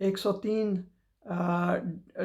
103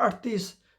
38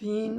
3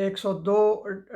102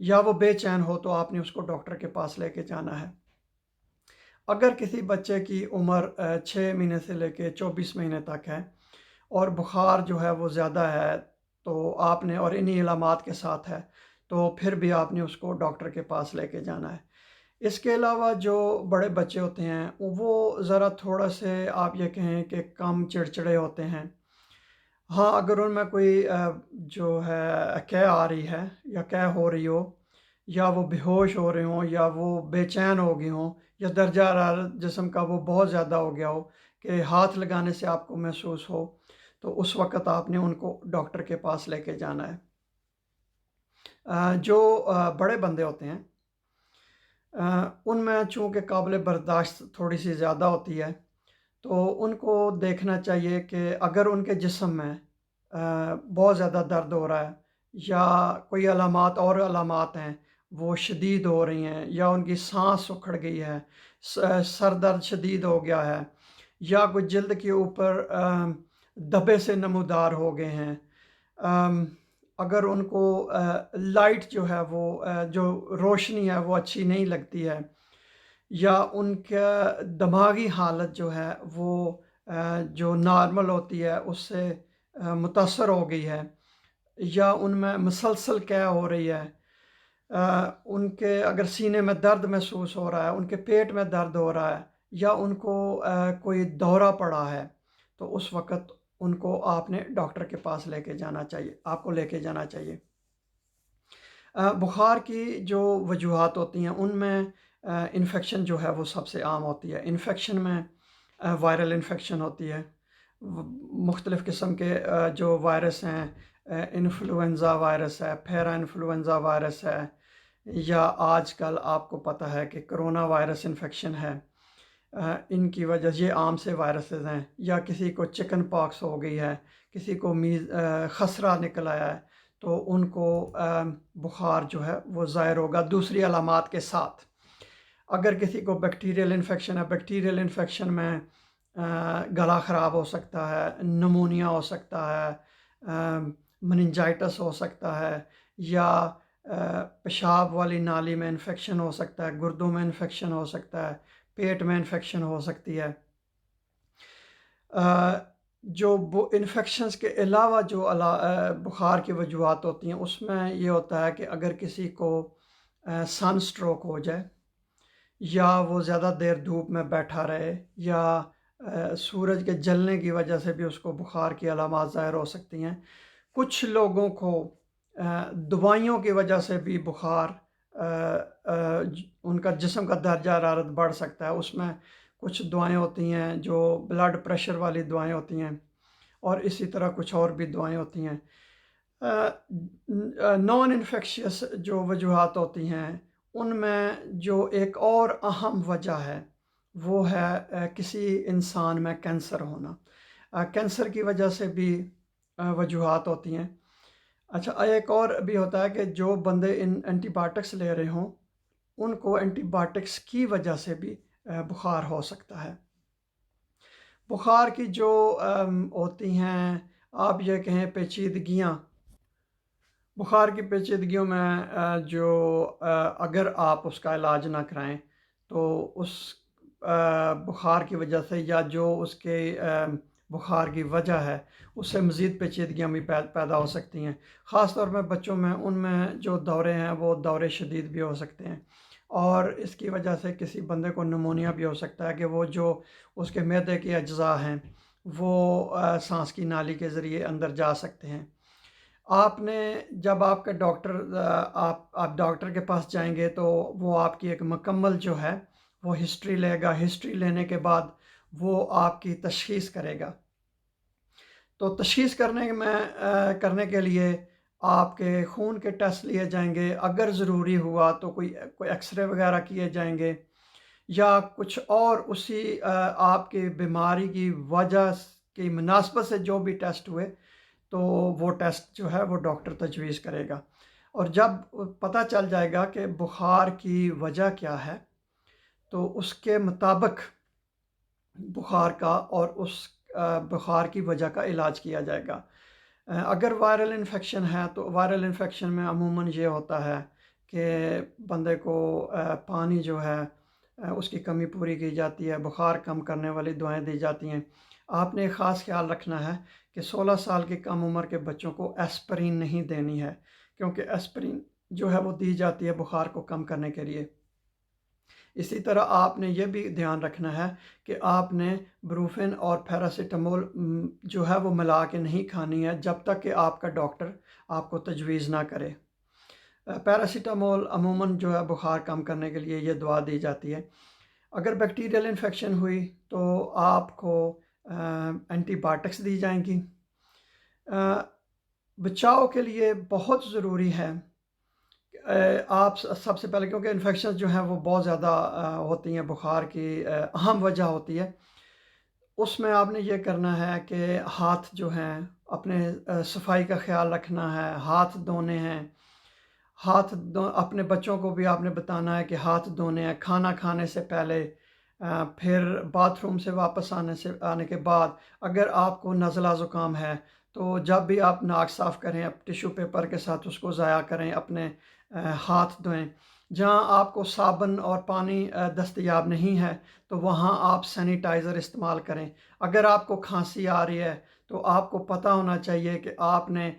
یا وہ بے چین ہو تو آپ نے اس کو ڈاکٹر کے پاس لے کے جانا ہے۔ اگر کسی بچے کی عمر 6 مہینے سے لے کے 24 مہینے تک ہے اور بخار جو ہے وہ زیادہ ہے تو آپ نے، اور انہی علامات کے ساتھ ہے، تو پھر بھی آپ نے اس کو ڈاکٹر کے پاس لے کے جانا ہے۔ اس کے علاوہ جو بڑے بچے ہوتے ہیں وہ ذرا تھوڑا سے آپ یہ کہیں کہ کم چڑچڑے ہوتے ہیں۔ ہاں، اگر ان میں کوئی جو ہے قے آ رہی ہے یا قے ہو رہی ہو، یا وہ بے ہوش ہو رہے ہوں، یا وہ بے چین ہو گئے ہوں، یا درجہ حرارت جسم کا وہ بہت زیادہ ہو گیا ہو کہ ہاتھ لگانے سے آپ کو محسوس ہو، تو اس وقت آپ نے ان کو ڈاکٹر کے پاس لے کے جانا ہے۔ جو بڑے بندے ہوتے ہیں ان میں چونکہ قابل برداشت تھوڑی سی زیادہ ہوتی ہے، تو ان کو دیکھنا چاہیے کہ اگر ان کے جسم میں بہت زیادہ درد ہو رہا ہے، یا کوئی علامات اور علامات ہیں وہ شدید ہو رہی ہیں، یا ان کی سانس اکھڑ گئی ہے، سر درد شدید ہو گیا ہے، یا کوئی جلد کے اوپر دبے سے نمودار ہو گئے ہیں، اگر ان کو لائٹ جو ہے وہ جو روشنی ہے وہ اچھی نہیں لگتی ہے، یا ان کا دماغی حالت جو ہے وہ جو نارمل ہوتی ہے اس سے متاثر ہو گئی ہے، یا ان میں مسلسل قے ہو رہی ہے، ان کے اگر سینے میں درد محسوس ہو رہا ہے، ان کے پیٹ میں درد ہو رہا ہے، یا ان کو کوئی دورہ پڑا ہے، تو اس وقت ان کو آپ نے ڈاکٹر کے پاس لے کے جانا چاہیے، آپ کو لے کے جانا چاہیے۔ بخار کی جو وجوہات ہوتی ہیں ان میں انفیکشن جو ہے وہ سب سے عام ہوتی ہے۔ انفیکشن میں وائرل انفیکشن ہوتی ہے، مختلف قسم کے جو وائرس ہیں، انفلوئنزا وائرس ہے، پیرا انفلوئنزا وائرس ہے، یا آج کل آپ کو پتہ ہے کہ کرونا وائرس انفیکشن ہے، ان کی وجہ یہ عام سے وائرسز ہیں، یا کسی کو چکن پاکس ہو گئی ہے، کسی کو خسرہ نکل آیا ہے، تو ان کو بخار جو ہے وہ ظاہر ہوگا دوسری علامات کے ساتھ۔ اگر کسی کو بیکٹیریل انفیکشن ہے، بیکٹیریل انفیکشن میں گلا خراب ہو سکتا ہے، نمونیا ہو سکتا ہے، مننجائٹس ہو سکتا ہے، یا پیشاب والی نالی میں انفیکشن ہو سکتا ہے، گردوں میں انفیکشن ہو سکتا ہے، پیٹ میں انفیکشن ہو سکتی ہے۔ جو انفیکشنز کے علاوہ جو بخار کی وجوہات ہوتی ہیں اس میں یہ ہوتا ہے کہ اگر کسی کو سن سٹروک ہو جائے، یا وہ زیادہ دیر دھوپ میں بیٹھا رہے، یا سورج کے جلنے کی وجہ سے بھی اس کو بخار کی علامات ظاہر ہو سکتی ہیں۔ کچھ لوگوں کو دوائیوں کی وجہ سے بھی بخار ان کا جسم کا درجہ حرارت بڑھ سکتا ہے۔ اس میں کچھ دوائیں ہوتی ہیں جو بلڈ پریشر والی دوائیں ہوتی ہیں، اور اسی طرح کچھ اور بھی دوائیں ہوتی ہیں۔ نان انفیکشیس جو وجوہات ہوتی ہیں ان میں جو ایک اور اہم وجہ ہے وہ ہے کسی انسان میں کینسر ہونا۔ کینسر کی وجہ سے بھی وجوہات ہوتی ہیں۔ اچھا، ایک اور بھی ہوتا ہے کہ جو بندے اینٹی بایوٹکس لے رہے ہوں ان کو اینٹی بایوٹکس کی وجہ سے بھی بخار ہو سکتا ہے۔ بخار کی جو ہوتی ہیں آپ یہ کہیں پیچیدگیاں، بخار کی پیچیدگیوں میں جو اگر آپ اس کا علاج نہ کرائیں تو اس بخار کی وجہ سے، یا جو اس کے بخار کی وجہ ہے اس سے مزید پیچیدگیاں بھی پیدا ہو سکتی ہیں۔ خاص طور میں بچوں میں، ان میں جو دورے ہیں وہ دورے شدید بھی ہو سکتے ہیں، اور اس کی وجہ سے کسی بندے کو نمونیا بھی ہو سکتا ہے کہ وہ جو اس کے معدے کے اجزاء ہیں وہ سانس کی نالی کے ذریعے اندر جا سکتے ہیں۔ آپ نے جب آپ کا ڈاکٹر آپ ڈاکٹر کے پاس جائیں گے تو وہ آپ کی ایک مکمل جو ہے وہ ہسٹری لے گا۔ ہسٹری لینے کے بعد وہ آپ کی تشخیص کرے گا۔ تو تشخیص کرنے کے لیے آپ کے خون کے ٹیسٹ لیے جائیں گے، اگر ضروری ہوا تو کوئی ایکس رے وغیرہ کیے جائیں گے، یا کچھ اور اسی آپ کی بیماری کی وجہ کی مناسبت سے جو بھی ٹیسٹ ہوئے تو وہ ٹیسٹ جو ہے وہ ڈاکٹر تجویز کرے گا۔ اور جب پتہ چل جائے گا کہ بخار کی وجہ کیا ہے تو اس کے مطابق بخار کا اور اس بخار کی وجہ کا علاج کیا جائے گا۔ اگر وائرل انفیکشن ہے تو وائرل انفیکشن میں عموماً یہ ہوتا ہے کہ بندے کو پانی جو ہے اس کی کمی پوری کی جاتی ہے، بخار کم کرنے والی دعائیں دی جاتی ہیں۔ آپ نے ایک خاص خیال رکھنا ہے کہ 16 سال کی کم عمر کے بچوں کو ایسپرین نہیں دینی ہے، کیونکہ ایسپرین جو ہے وہ دی جاتی ہے بخار کو کم کرنے کے لیے۔ اسی طرح آپ نے یہ بھی دھیان رکھنا ہے کہ آپ نے بروفن اور پیراسیٹامول جو ہے وہ ملا کے نہیں کھانی ہے جب تک کہ آپ کا ڈاکٹر آپ کو تجویز نہ کرے۔ پیراسیٹامول عموماً جو ہے بخار کم کرنے کے لیے یہ دوا دی جاتی ہے۔ اگر بیکٹیریل انفیکشن ہوئی تو آپ کو اینٹی بایوٹکس دی جائیں گی۔ بچاؤ کے لیے بہت ضروری ہے آپ سب سے پہلے، کیونکہ انفیکشن جو ہیں وہ بہت زیادہ ہوتی ہیں، بخار کی اہم وجہ ہوتی ہے، اس میں آپ نے یہ کرنا ہے کہ ہاتھ جو ہیں اپنے صفائی کا خیال رکھنا ہے، ہاتھ دھونے ہیں، اپنے بچوں کو بھی آپ نے بتانا ہے کہ ہاتھ دھونے ہیں کھانا کھانے سے پہلے، پھر باتھ روم سے واپس آنے کے بعد۔ اگر آپ کو نزلہ زکام ہے تو جب بھی آپ ناک صاف کریں ٹیشو پیپر کے ساتھ اس کو ضائع کریں، اپنے ہاتھ دھوئیں۔ جہاں آپ کو صابن اور پانی دستیاب نہیں ہے تو وہاں آپ سینیٹائزر استعمال کریں۔ اگر آپ کو کھانسی آ رہی ہے تو آپ کو پتہ ہونا چاہیے کہ آپ نے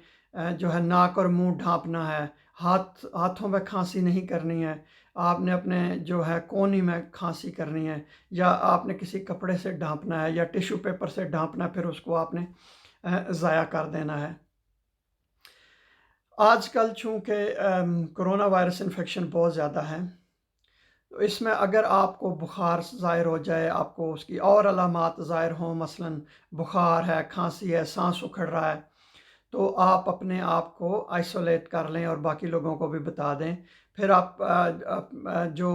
جو ہے ناک اور منہ ڈھانپنا ہے، ہاتھوں میں کھانسی نہیں کرنی ہے، آپ نے اپنے جو ہے کونی میں کھانسی کرنی ہے، یا آپ نے کسی کپڑے سے ڈھانپنا ہے یا ٹیشو پیپر سے ڈھانپنا ہے، پھر اس کو آپ نے ضائع کر دینا ہے۔ آج کل چونکہ کرونا وائرس انفیکشن بہت زیادہ ہے، تو اس میں اگر آپ کو بخار ظاہر ہو جائے، آپ کو اس کی اور علامات ظاہر ہوں، مثلاً بخار ہے، کھانسی ہے، سانس اکھڑ رہا ہے، تو آپ اپنے آپ کو آئسولیٹ کر لیں اور باقی لوگوں کو بھی بتا دیں۔ پھر آپ جو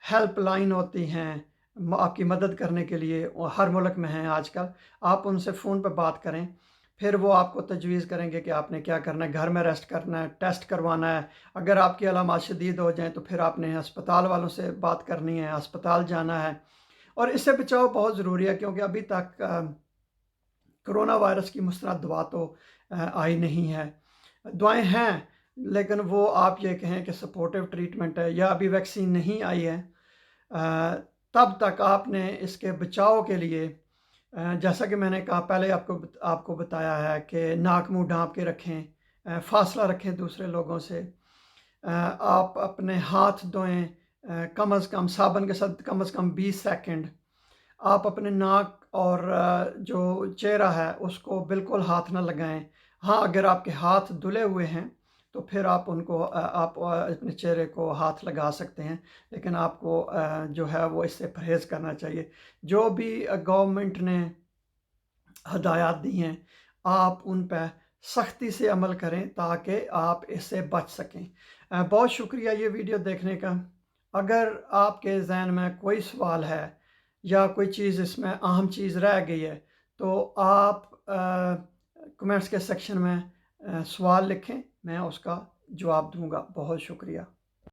ہیلپ لائن ہوتی ہیں آپ کی مدد کرنے کے لیے، وہ ہر ملک میں ہیں آج کل، آپ ان سے فون پہ بات کریں، پھر وہ آپ کو تجویز کریں گے کہ آپ نے کیا کرنا ہے، گھر میں ریسٹ کرنا ہے، ٹیسٹ کروانا ہے۔ اگر آپ کی علامات شدید ہو جائیں تو پھر آپ نے ہسپتال والوں سے بات کرنی ہے، ہسپتال جانا ہے۔ اور اس سے بچاؤ بہت ضروری ہے، کیونکہ ابھی تک کرونا وائرس کی مستند دوا تو آئی نہیں ہے۔ دعائیں ہیں لیکن وہ آپ یہ کہیں کہ سپورٹیو ٹریٹمنٹ ہے یا ابھی ویکسین نہیں آئی ہے، تب تک آپ نے اس کے بچاؤ کے لیے جیسا کہ میں نے کہا پہلے آپ کو بتایا ہے کہ ناک منہ ڈھانپ کے رکھیں، فاصلہ رکھیں دوسرے لوگوں سے، آپ اپنے ہاتھ دھوئیں کم از کم صابن کے ساتھ کم از کم 20 سیکنڈ۔ آپ اپنے ناک اور جو چہرہ ہے اس کو بالکل ہاتھ نہ لگائیں۔ ہاں اگر آپ کے ہاتھ دھلے ہوئے ہیں تو پھر آپ اپنے چہرے کو ہاتھ لگا سکتے ہیں، لیکن آپ کو جو ہے وہ اس سے پرہیز کرنا چاہیے۔ جو بھی گورنمنٹ نے ہدایات دی ہیں آپ ان پہ سختی سے عمل کریں تاکہ آپ اس سے بچ سکیں۔ بہت شکریہ یہ ویڈیو دیکھنے کا۔ اگر آپ کے ذہن میں کوئی سوال ہے یا کوئی چیز اس میں اہم چیز رہ گئی ہے تو آپ کمنٹس کے سیکشن میں سوال لکھیں، میں اس کا جواب دوں گا۔ بہت شکریہ۔